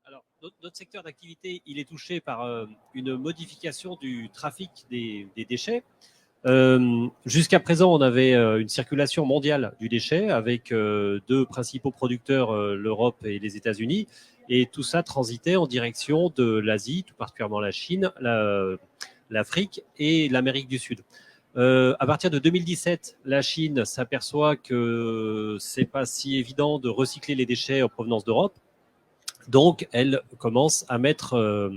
Alors, notre secteur d'activité, il est touché par une modification du trafic des déchets. Jusqu'à présent, on avait une circulation mondiale du déchet avec deux principaux producteurs, l'Europe et les États-Unis. Et tout ça transitait en direction de l'Asie, tout particulièrement la Chine, l'Afrique et l'Amérique du Sud. À partir de 2017, la Chine s'aperçoit que c'est pas si évident de recycler les déchets en provenance d'Europe. Donc, elle commence à mettre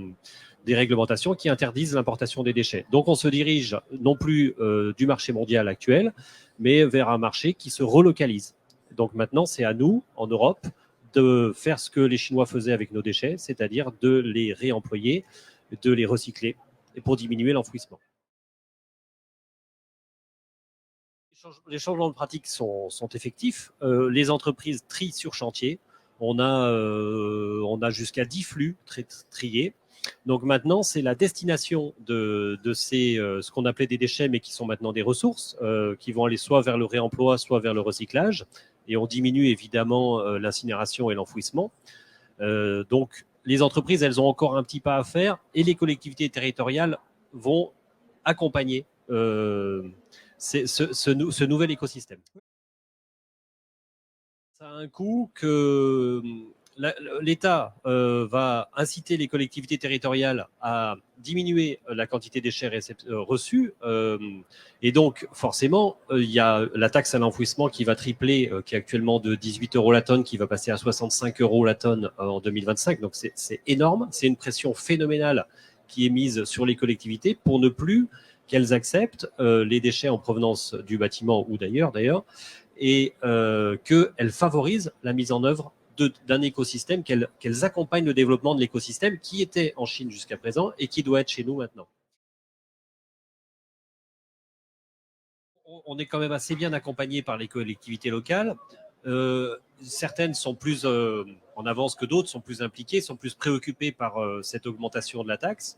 des réglementations qui interdisent l'importation des déchets. Donc, on se dirige non plus du marché mondial actuel, mais vers un marché qui se relocalise. Donc, maintenant, c'est à nous, en Europe, de faire ce que les Chinois faisaient avec nos déchets, c'est-à-dire de les réemployer, de les recycler, et pour diminuer l'enfouissement. Les changements de pratique sont effectifs. Les entreprises trient sur chantier. On a jusqu'à 10 flux triés. Donc maintenant, c'est la destination de ces, ce qu'on appelait des déchets, mais qui sont maintenant des ressources, qui vont aller soit vers le réemploi, soit vers le recyclage. Et on diminue évidemment l'incinération et l'enfouissement. Donc les entreprises, elles ont encore un petit pas à faire, et les collectivités territoriales vont accompagner ce nouvel écosystème. Ça a un coût que l'État va inciter les collectivités territoriales à diminuer la quantité de déchets reçus. Et donc, forcément, il y a la taxe à l'enfouissement qui va tripler, qui est actuellement de 18 € la tonne, qui va passer à 65 € la tonne en 2025. Donc, c'est énorme. C'est une pression phénoménale qui est mise sur les collectivités pour ne plus qu'elles acceptent les déchets en provenance du bâtiment ou d'ailleurs, et qu'elles favorisent la mise en œuvre d'un écosystème, qu'elles accompagnent le développement de l'écosystème qui était en Chine jusqu'à présent et qui doit être chez nous maintenant. On est quand même assez bien accompagné par les collectivités locales. Certaines sont plus en avance que d'autres, sont plus impliquées, sont plus préoccupées par cette augmentation de la taxe.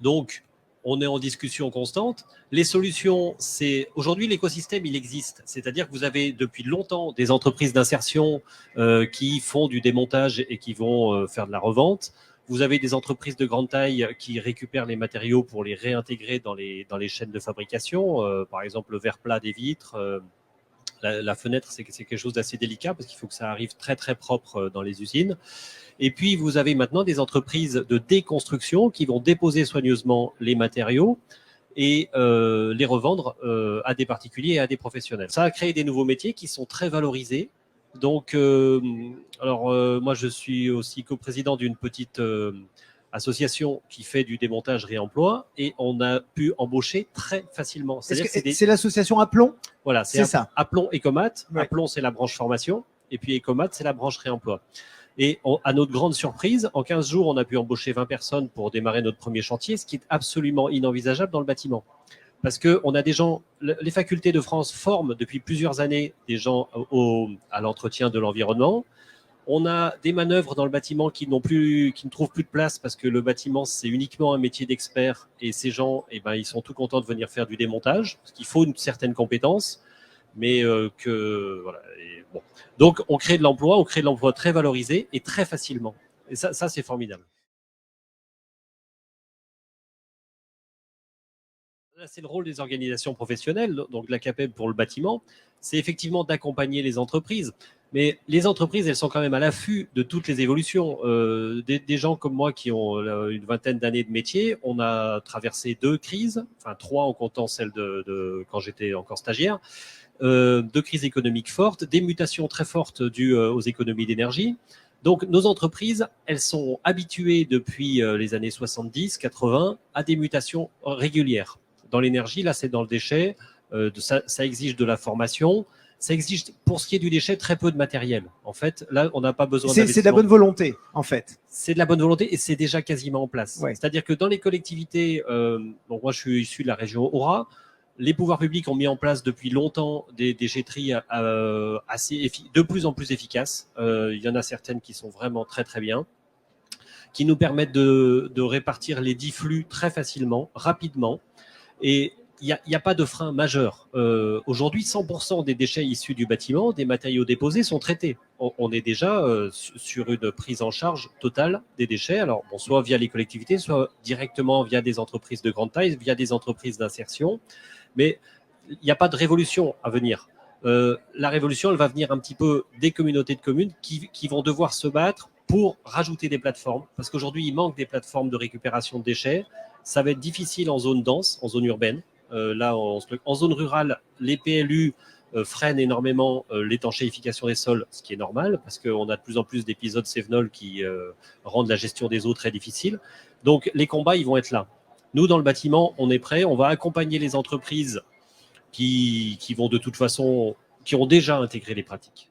Donc, on est en discussion constante. Les solutions, c'est aujourd'hui l'écosystème, il existe. C'est-à-dire que vous avez depuis longtemps des entreprises d'insertion qui font du démontage et qui vont faire de la revente. Vous avez des entreprises de grande taille qui récupèrent les matériaux pour les réintégrer dans les chaînes de fabrication. Par exemple, le verre plat des vitres. La fenêtre, c'est quelque chose d'assez délicat parce qu'il faut que ça arrive très très propre dans les usines. Et puis, vous avez maintenant des entreprises de déconstruction qui vont déposer soigneusement les matériaux et les revendre à des particuliers et à des professionnels. Ça a créé des nouveaux métiers qui sont très valorisés. Donc, moi, je suis aussi coprésident d'une petite association qui fait du démontage réemploi et on a pu embaucher très facilement. C'est l'association Aplomb? Voilà, c'est ça. Aplomb Ecomat. Ouais. Aplomb, c'est la branche formation et puis Ecomat, c'est la branche réemploi. Et à notre grande surprise, en 15 jours, on a pu embaucher 20 personnes pour démarrer notre premier chantier, ce qui est absolument inenvisageable dans le bâtiment. Parce qu'on a des gens, les facultés de France forment depuis plusieurs années des gens à l'entretien de l'environnement. On a des manœuvres dans le bâtiment qui ne trouvent plus de place parce que le bâtiment, c'est uniquement un métier d'expert. Et ces gens, ils sont tout contents de venir faire du démontage, parce qu'il faut une certaine compétence. Mais voilà. Bon. Donc, on crée de l'emploi très valorisé et très facilement. Et ça c'est formidable. Là, c'est le rôle des organisations professionnelles, donc la CAPEB pour le bâtiment, c'est effectivement d'accompagner les entreprises. Mais les entreprises, elles sont quand même à l'affût de toutes les évolutions. Des gens comme moi qui ont une vingtaine d'années de métier, on a traversé 2 crises, enfin 3 en comptant celle de quand j'étais encore stagiaire. 2 crises économiques fortes, des mutations très fortes dues aux économies d'énergie. Donc nos entreprises, elles sont habituées depuis les années 70, 80 à des mutations régulières. Dans l'énergie, là c'est dans le déchet, ça exige de la formation, ça exige pour ce qui est du déchet très peu de matériel. En fait, là on n'a pas besoin d'investissement. C'est de la bonne volonté en fait. C'est de la bonne volonté et c'est déjà quasiment en place. Ouais. C'est-à-dire que dans les collectivités, donc moi je suis issu de la région Aura, les pouvoirs publics ont mis en place depuis longtemps des déchetteries de plus en plus efficaces. Il y en a certaines qui sont vraiment très très bien, qui nous permettent de répartir les 10 flux très facilement, rapidement. Et il n'y a pas de frein majeur. Aujourd'hui, 100% des déchets issus du bâtiment, des matériaux déposés sont traités. On est déjà sur une prise en charge totale des déchets, alors bon, soit via les collectivités, soit directement via des entreprises de grande taille, via des entreprises d'insertion. Mais il n'y a pas de révolution à venir. La révolution, elle va venir un petit peu des communautés de communes qui vont devoir se battre pour rajouter des plateformes. Parce qu'aujourd'hui, il manque des plateformes de récupération de déchets. Ça va être difficile en zone dense, en zone urbaine. Là, en zone rurale, les PLU freinent énormément l'étanchéification des sols, ce qui est normal, parce qu'on a de plus en plus d'épisodes Cévenol qui rendent la gestion des eaux très difficile. Donc, les combats, ils vont être là. Nous, dans le bâtiment, on est prêts. On va accompagner les entreprises qui vont de toute façon, qui ont déjà intégré les pratiques.